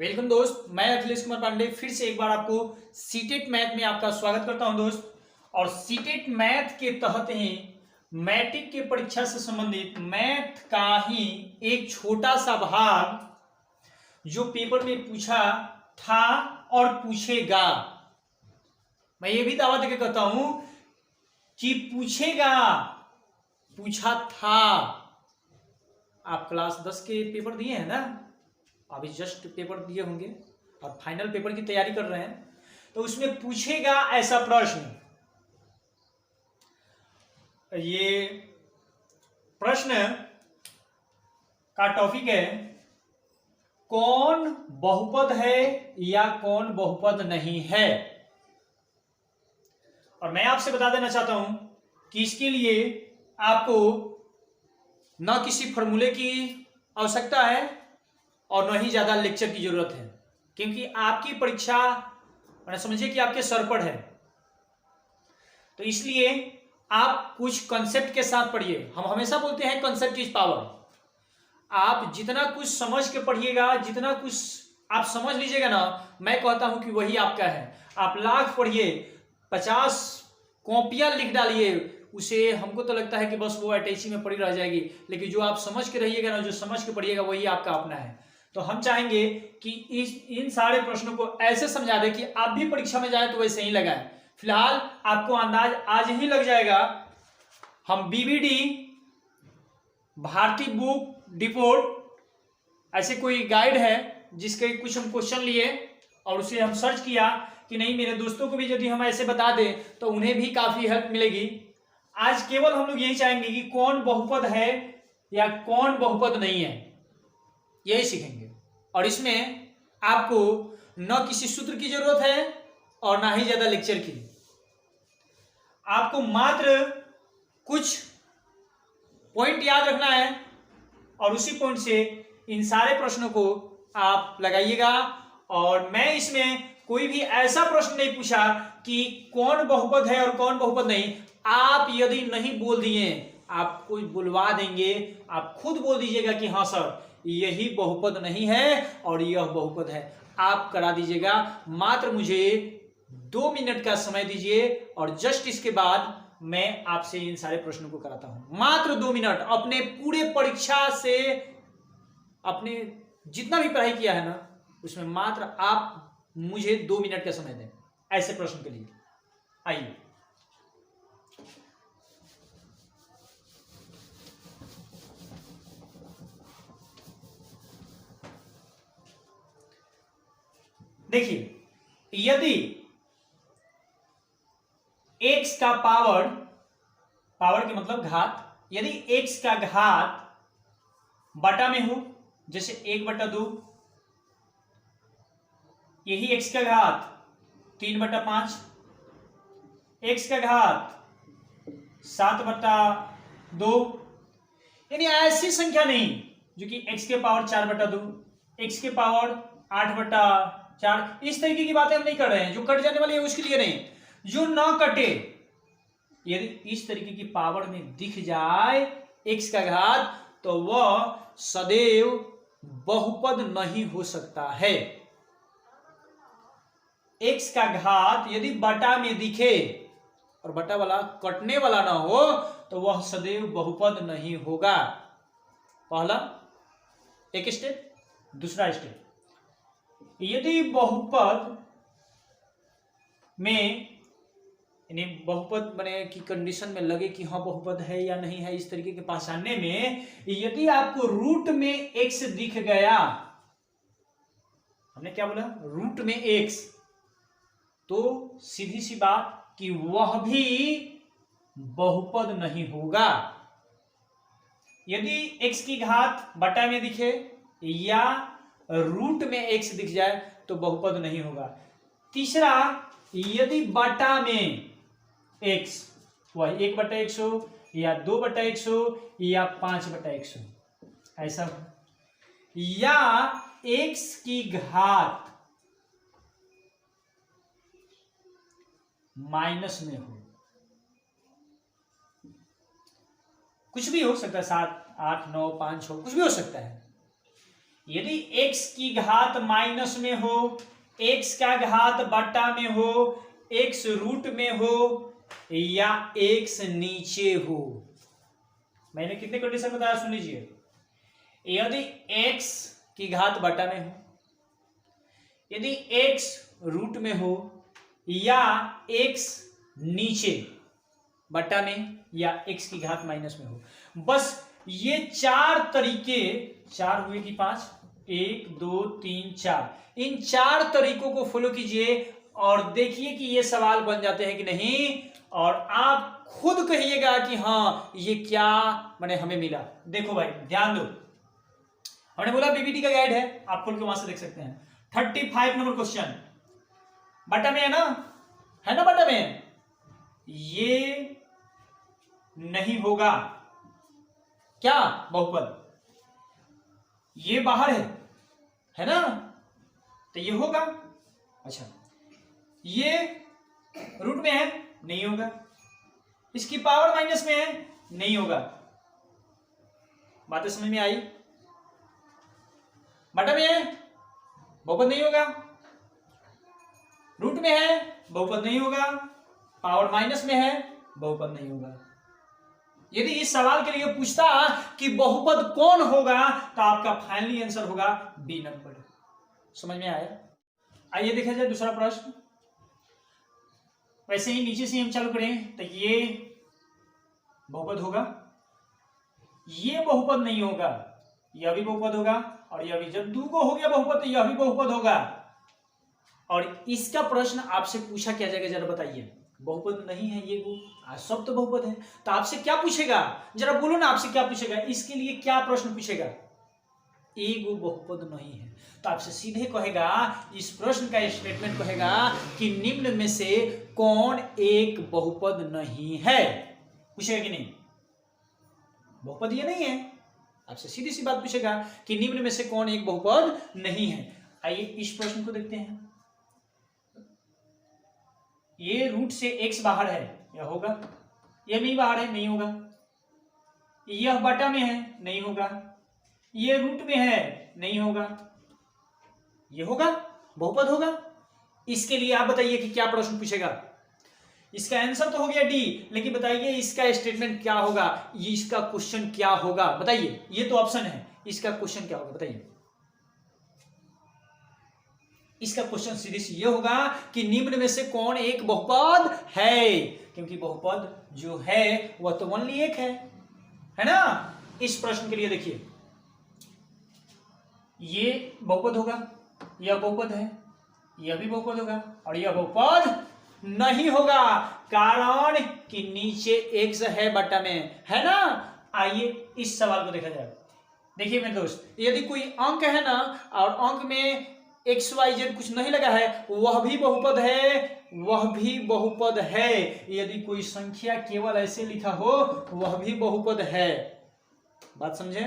Welcome दोस्त, मैं अखिलेश कुमार पांडे फिर से एक बार आपको सीटेट मैथ में आपका स्वागत करता हूं दोस्त। और सीटेट मैथ के तहत ही मैट्रिक के परीक्षा से संबंधित मैथ का ही एक छोटा सा भाग जो पेपर में पूछा था और पूछेगा। मैं ये भी दावा देकर कहता हूं कि पूछेगा, पूछा था। आप क्लास 10 के पेपर दिए हैं ना, अभी जस्ट पेपर दिए होंगे और फाइनल पेपर की तैयारी कर रहे हैं, तो उसमें पूछेगा ऐसा प्रश्न। ये प्रश्न का टॉपिक है कौन बहुपद है या कौन बहुपद नहीं है। और मैं आपसे बता देना चाहता हूं कि इसके लिए आपको न किसी फॉर्मूले की आवश्यकता है और न ही ज्यादा लेक्चर की जरूरत है, क्योंकि आपकी परीक्षा समझिए कि आपके सर पर है। तो इसलिए आप कुछ कंसेप्ट के साथ पढ़िए। हम हमेशा बोलते हैं कंसेप्ट इज पावर। आप जितना कुछ समझ के पढ़िएगा, जितना कुछ आप समझ लीजिएगा ना, मैं कहता हूं कि वही आपका है। आप लाख पढ़िए, 50 कॉपियां लिख डालिए, उसे हमको तो लगता है कि बस वो अटैची में पड़ी रह जाएगी, लेकिन जो आप समझ के रहिएगा ना, जो समझ के पढ़िएगा, वही आपका अपना है। तो हम चाहेंगे कि इन सारे प्रश्नों को ऐसे समझा दें कि आप भी परीक्षा में जाए तो वैसे ही लगाएं। फिलहाल आपको अंदाज आज ही लग जाएगा। हम बीबीडी, भारतीय बुक डिपोट ऐसे कोई गाइड है जिसके कुछ हम क्वेश्चन लिए और उसे हम सर्च किया कि नहीं, मेरे दोस्तों को भी यदि हम ऐसे बता दें तो उन्हें भी काफी हेल्प मिलेगी। आज केवल हम लोग यही चाहेंगे कि कौन बहुपद है या कौन बहुपद नहीं है, यही सीखेंगे। और इसमें आपको न किसी सूत्र की जरूरत है और ना ही ज्यादा लेक्चर की। आपको मात्र कुछ पॉइंट याद रखना है और उसी पॉइंट से इन सारे प्रश्नों को आप लगाइएगा। और मैं इसमें कोई भी ऐसा प्रश्न नहीं पूछा कि कौन बहुपद है और कौन बहुपद नहीं। आप यदि नहीं बोल दिए, आपको बुलवा देंगे, आप खुद बोल दीजिएगा कि हाँ सर, यही बहुपद नहीं है और यह बहुपद है। आप करा दीजिएगा। मात्र मुझे 2 मिनट का समय दीजिए और जस्ट इसके बाद मैं आपसे इन सारे प्रश्नों को कराता हूं। मात्र 2 मिनट। अपने पूरे परीक्षा से अपने जितना भी पढ़ाई किया है ना, उसमें मात्र आप मुझे 2 मिनट का समय दें ऐसे प्रश्न के लिए। आइए, देखिए, यदि x का पावर के मतलब घात, यदि x का घात बटा में हो, जैसे 1/2, यही x का घात 3/5, x का घात 7/2, यानी ऐसी संख्या नहीं जो कि x के पावर 4/2, x के पावर 8/4, इस तरीके की बातें हम नहीं कर रहे हैं। जो कट जाने वाली है उसके लिए नहीं, जो ना कटे। यदि इस तरीके की पावर में दिख जाए x का घात, तो वह सदैव बहुपद नहीं हो सकता है। x का घात यदि बटा में दिखे और बटा वाला कटने वाला ना हो, तो वह सदैव बहुपद नहीं होगा। पहला एक स्टेप। दूसरा स्टेप, यदि बहुपद में, यानी बहुपद बने की कंडीशन में लगे कि हाँ बहुपद है या नहीं है, इस तरीके के पहचानने में, यदि आपको रूट में x दिख गया, हमने क्या बोला, रूट में x, तो सीधी सी बात कि वह भी बहुपद नहीं होगा। यदि x की घात बटा में दिखे या रूट में x दिख जाए तो बहुपद नहीं होगा। तीसरा, यदि बटा में x वह 1/x हो या 2/x हो या 5/x हो, ऐसा हो, या x की घात माइनस में हो, कुछ भी हो सकता है, 7, 8, 9, 5, 6, कुछ भी हो सकता है। यदि x की घात माइनस में हो, x का घात बट्टा में हो, x रूट में हो या x नीचे हो। मैंने कितने कंडीशन बताया सुन लीजिए। यदि x की घात बट्टा में हो, यदि x रूट में हो या x नीचे बट्टा में या x की घात माइनस में हो, बस ये चार तरीके, चार हुए कि पांच, 1 2 3 4, इन चार तरीकों को फॉलो कीजिए और देखिए कि ये सवाल बन जाते हैं कि नहीं, और आप खुद कहिएगा कि हाँ ये क्या मैंने हमें मिला। देखो भाई ध्यान दो, हमने बोला पीपीटी का गाइड है, आप खोल के वहां से देख सकते हैं। 35 नंबर क्वेश्चन बट्टा में है ना, है ना बट्टा में, ये नहीं होगा क्या बहुपद, ये बाहर है ना, तो ये होगा। अच्छा ये रूट में है, नहीं होगा। इसकी पावर माइनस में है, नहीं होगा। बातें समझ में आई? बटा में है, बहुपद नहीं होगा। रूट में है, बहुपद नहीं होगा। पावर माइनस में है, बहुपद नहीं होगा। यदि इस सवाल के लिए पूछता कि बहुपद कौन होगा, तो आपका फाइनली आंसर होगा बी नंबर। समझ में आया? आइए देखा जाए दूसरा प्रश्न। वैसे ही नीचे से हम चालू करें तो ये बहुपद होगा, ये बहुपद नहीं होगा, यह भी बहुपद होगा, और यह भी। जब दो को हो गया बहुपद तो यह भी बहुपद होगा। और इसका प्रश्न आपसे पूछा क्या जाएगा, जरा बताइए। बहुपद नहीं है ये वो, सब तो बहुपद है, तो आपसे क्या पूछेगा, जरा बोलो ना, आपसे क्या पूछेगा, इसके लिए क्या प्रश्न पूछेगा। एगो बहुपद नहीं है, तो आपसे सीधे कहेगा, इस प्रश्न का स्टेटमेंट कहेगा कि निम्न में से कौन एक बहुपद नहीं है। पूछेगा कि नहीं, बहुपद ये नहीं है, आपसे सीधी सी बात पूछेगा कि निम्न में से कौन एक बहुपद नहीं है। आइए इस प्रश्न को देखते हैं। ये रूट से x बाहर है, यह होगा। यह नहीं बाहर है, नहीं होगा। यह बटा में है, नहीं होगा। ये रूट में है, नहीं होगा। ये होगा, बहुपद होगा। इसके लिए आप बताइए कि क्या प्रश्न पूछेगा। इसका आंसर तो हो गया डी, लेकिन बताइए इसका स्टेटमेंट क्या होगा, ये इसका क्वेश्चन क्या होगा, बताइए। ये तो ऑप्शन है, इसका क्वेश्चन क्या होगा बताइए। इसका क्वेश्चन सीधे से ये होगा कि निम्न में से कौन एक बहुपद है, क्योंकि बहुपद जो है वह तो ओनली एक है ना। इस प्रश्न के लिए देखिए, ये बहुपद होगा, यह बहुपद है, यह भी बहुपद होगा, और यह बहुपद नहीं होगा, कारण कि नीचे x है बटा में, है ना। आइए इस सवाल को देखा जाए। देखिए मेरे दोस्त, यदि कोई अंक है ना, और अंक में एक्स वाई जेड कुछ नहीं लगा है, वह भी बहुपद है, वह भी बहुपद है। यदि कोई संख्या केवल ऐसे लिखा हो, वह भी बहुपद है। बात समझे?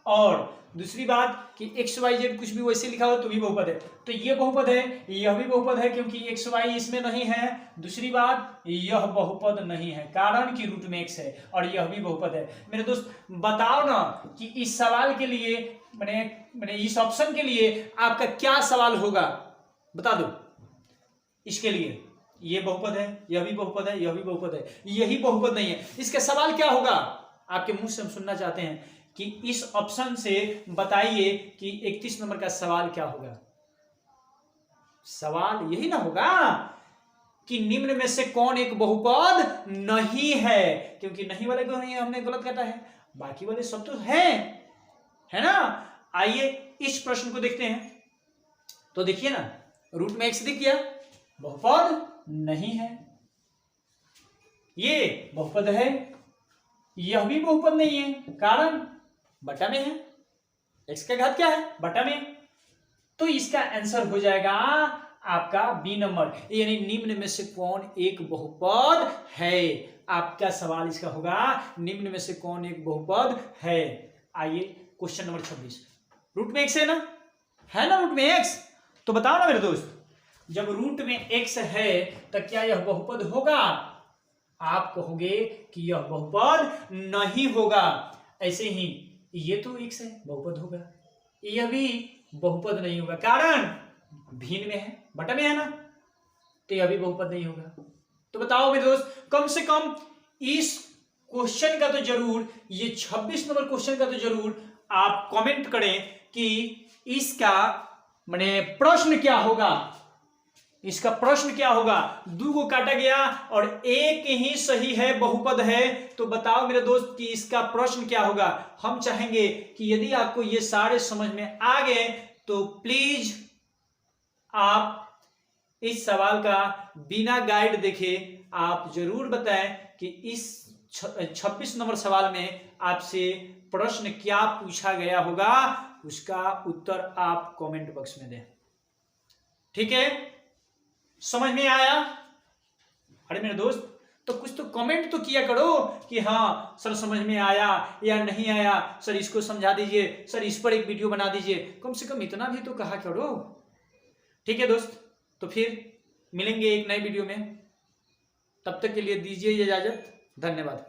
और दूसरी बात कि एक्स वाई जेड कुछ भी वैसे लिखा हो तो भी बहुपद है। तो ये बहुपद है, यह भी बहुपद है, क्योंकि एक्स वाई इसमें नहीं है। दूसरी बात, यह बहुपद नहीं है, कारण कि रूट में एक्स है, और यह भी बहुपद है। मेरे दोस्त बताओ ना कि इस सवाल के लिए मैंने इस ऑप्शन के लिए आपका क्या सवाल होगा, बता दो। इसके लिए ये बहुपद है, यह भी बहुपद है, यह भी बहुपद है, यही बहुपद नहीं है। इसका सवाल क्या होगा, आपके मुंह से हम सुनना चाहते हैं कि इस ऑप्शन से बताइए कि 31 नंबर का सवाल क्या होगा। सवाल यही ना होगा कि निम्न में से कौन एक बहुपद नहीं है, क्योंकि नहीं वाले को नहीं हमने गलत काटा है, बाकी वाले सब तो हैं, है ना। आइए इस प्रश्न को देखते हैं। तो देखिए ना, रूट में x दिख गया, बहुपद नहीं है। ये बहुपद है, यह भी बहुपद नहीं है, कारण बटा में है। x का घात क्या है, बटा में। तो इसका आंसर हो जाएगा आपका बी नंबर, यानी निम्न में से कौन एक बहुपद है। आपका सवाल इसका होगा, निम्न में से कौन एक बहुपद है। आइए क्वेश्चन नंबर 26। रूट में x है ना, रूट में x। तो बताओ ना मेरे दोस्त, जब रूट में x है तो क्या यह बहुपद होगा। आप कहोगे कि यह बहुपद नहीं होगा। ऐसे ही ये तो x है, बहुपद होगा। यह भी बहुपद नहीं होगा, कारण भिन्न में है, बटा में है ना, तो यह भी बहुपद नहीं होगा। तो बताओ मेरे दोस्त, कम से कम इस क्वेश्चन का तो जरूर, ये 26 नंबर क्वेश्चन का तो जरूर आप कमेंट करें कि इसका माने प्रश्न क्या होगा, इसका प्रश्न क्या होगा। दो को काटा गया और एक ही सही है, बहुपद है, तो बताओ मेरे दोस्त कि इसका प्रश्न क्या होगा। हम चाहेंगे कि यदि आपको ये सारे समझ में आ गए तो प्लीज आप इस सवाल का बिना गाइड देखे आप जरूर बताएं कि इस 26 नंबर सवाल में आपसे प्रश्न क्या पूछा गया होगा, उसका उत्तर आप कमेंट बॉक्स में दें। ठीक है, समझ में आया? अरे मेरे दोस्त, तो कुछ तो कमेंट तो किया करो कि हाँ सर समझ में आया या नहीं आया, सर इसको समझा दीजिए, सर इस पर एक वीडियो बना दीजिए, कम से कम इतना भी तो कहा करो। ठीक है दोस्त, तो फिर मिलेंगे एक नए वीडियो में, तब तक के लिए दीजिए इजाजत, धन्यवाद।